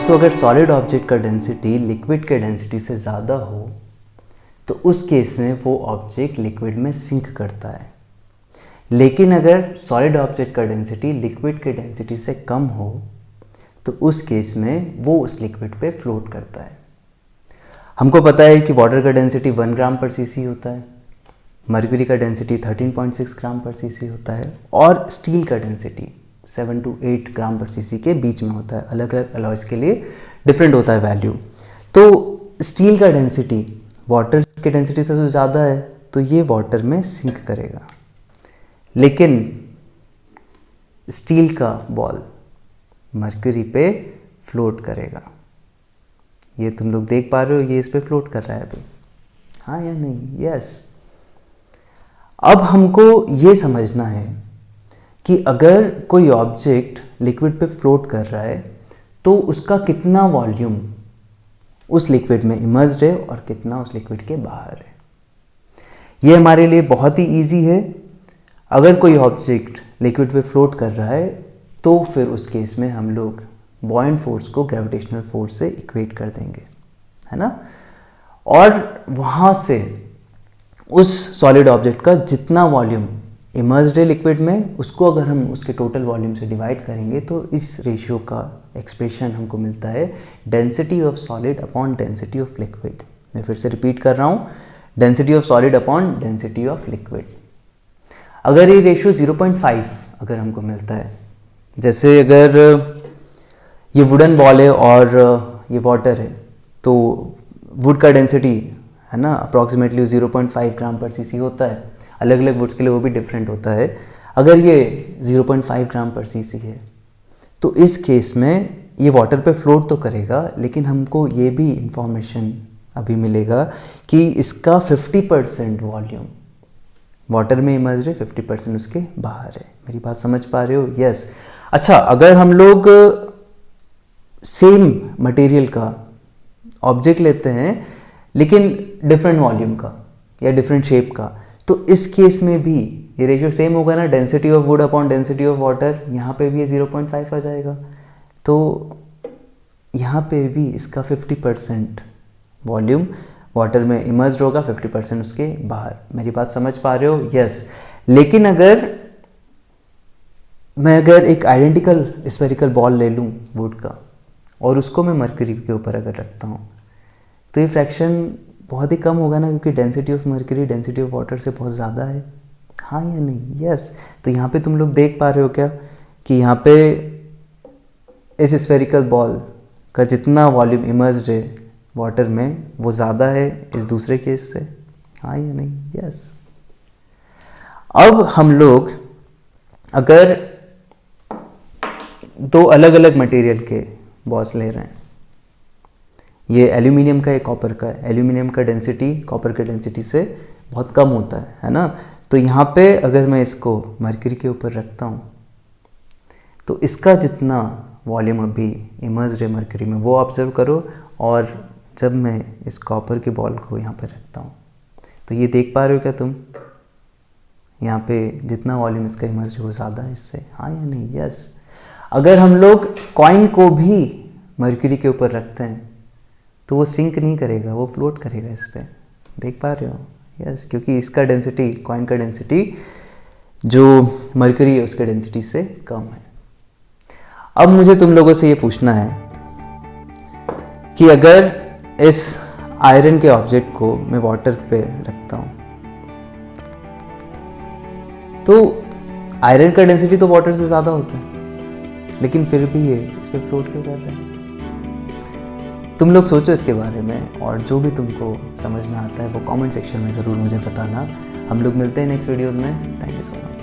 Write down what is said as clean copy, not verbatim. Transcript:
दोस्तों अगर solid object का डेंसिटी लिक्विड के डेंसिटी से ज़्यादा हो तो उस केस में वो ऑब्जेक्ट लिक्विड में सिंक करता है, लेकिन अगर सॉलिड ऑब्जेक्ट का डेंसिटी लिक्विड के डेंसिटी से कम हो तो उस केस में वो उस लिक्विड पे फ्लोट करता है। हमको पता है कि वाटर का डेंसिटी 1 ग्राम पर सीसी होता है, मर्क्यूरी का डेंसिटी 13.6 ग्राम पर सीसी होता है और स्टील का डेंसिटी 7 to 8 ग्राम पर सीसी के बीच में होता है। अलग अलग अलॉयज के लिए डिफरेंट होता है वैल्यू। तो स्टील का डेंसिटी वाटर के डेंसिटी से तो ज़्यादा है तो ये वाटर में सिंक करेगा, लेकिन स्टील का बॉल मर्क्यूरी पे फ्लोट करेगा। ये तुम लोग देख पा रहे हो, ये इस पे फ्लोट कर रहा है अभी, हाँ या नहीं? यस। अब हमको ये समझना है कि अगर कोई ऑब्जेक्ट लिक्विड पे फ्लोट कर रहा है तो उसका कितना वॉल्यूम उस लिक्विड में इमर्ज्ड है और कितना उस लिक्विड के बाहर है। ये हमारे लिए बहुत ही इजी है। अगर कोई ऑब्जेक्ट लिक्विड पे फ्लोट कर रहा है तो फिर उस केस में हम लोग बॉयंट फोर्स को ग्रेविटेशनल फोर्स से इक्वेट कर देंगे, है ना। और वहाँ से उस सॉलिड ऑब्जेक्ट का जितना वॉल्यूम इमर्ज्ड है लिक्विड में उसको अगर हम उसके टोटल वॉल्यूम से डिवाइड करेंगे तो इस रेशियो का एक्सप्रेशन हमको मिलता है density of solid upon density of liquid. मैं फिर से रिपीट कर रहा हूँ, density of solid upon density of liquid. अगर ये रेशियो 0.5 अगर हमको मिलता है, जैसे अगर ये वुडन बॉल है और ये वाटर है तो वुड का डेंसिटी है ना अप्रॉक्सीमेटली 0.5 ग्राम पर सीसी होता है। अलग अलग वुड्स के लिए वो भी डिफरेंट होता है। अगर ये 0.5 ग्राम पर सीसी है तो इस केस में ये वाटर पे फ्लोट तो करेगा, लेकिन हमको ये भी इंफॉर्मेशन अभी मिलेगा कि इसका 50% वॉल्यूम वाटर में इमर्ज्ड है, 50% उसके बाहर है। मेरी बात समझ पा रहे हो? यस। अच्छा, अगर हम लोग सेम मटेरियल का ऑब्जेक्ट लेते हैं लेकिन डिफरेंट वॉल्यूम का या डिफरेंट शेप का, तो इस केस में भी ये रेशियो सेम होगा ना, density of would upon density of water. यहाँ पे भी ये 0.5 आ जाएगा, तो यहाँ पे भी इसका 50% वॉल्यूम वाटर में इमर्ज्ड होगा, 50% उसके बाहर। मेरी बात समझ पा रहे हो? यस। लेकिन अगर मैं एक आइडेंटिकल स्फेरिकल बॉल ले लूँ वुड का और उसको मैं मर्क्यूरी के ऊपर अगर रखता हूँ तो ये फ्रैक्शन बहुत ही कम होगा ना, क्योंकि density of mercury density of water से बहुत ज़्यादा है, हाँ या नहीं? यस। तो यहाँ पे तुम लोग देख पा रहे हो क्या कि यहाँ पे इस स्फेरिकल बॉल का जितना वॉल्यूम इमर्ज्ड है वाटर में वो ज़्यादा है इस दूसरे केस से, हाँ या नहीं? यस। अब हम लोग अगर दो अलग अलग मटेरियल के बॉल्स ले रहे हैं, ये एल्यूमिनियम का है, कॉपर का है। एल्यूमिनियम का डेंसिटी कॉपर के डेंसिटी से बहुत कम होता है ना। तो यहाँ पे अगर मैं इसको मर्क्यूरी के ऊपर रखता हूँ तो इसका जितना वॉल्यूम अभी इमर्ज्ड है मर्क्यूरी में वो ऑब्जर्व करो, और जब मैं इस कॉपर के बॉल को यहाँ पे रखता हूँ तो ये देख पा रहे हो क्या तुम? यहाँ पे जितना वॉल्यूम इसका इमर्ज्ड है वो ज़्यादा है इससे, हाँ या नहीं? यस। अगर हम लोग कॉइन को भी मर्क्यूरी के ऊपर रखते हैं तो वो सिंक नहीं करेगा, वो फ्लोट करेगा इस पे, देख पा रहे हो? यस, क्योंकि इसका डेंसिटी, कॉइन का डेंसिटी जो मर्क्यूरी है उसके डेंसिटी से कम है। अब मुझे तुम लोगों से ये पूछना है कि अगर इस आयरन के ऑब्जेक्ट को मैं वाटर पे रखता हूँ तो आयरन का डेंसिटी तो वाटर से ज़्यादा होता है, लेकिन फिर भी ये इस पे फ्लोट क्यों कर रहे हैं? तुम लोग सोचो इसके बारे में, और जो भी तुमको समझ में आता है वो कमेंट सेक्शन में ज़रूर मुझे बताना। हम लोग मिलते हैं नेक्स्ट वीडियोज़ में। Thank you so much.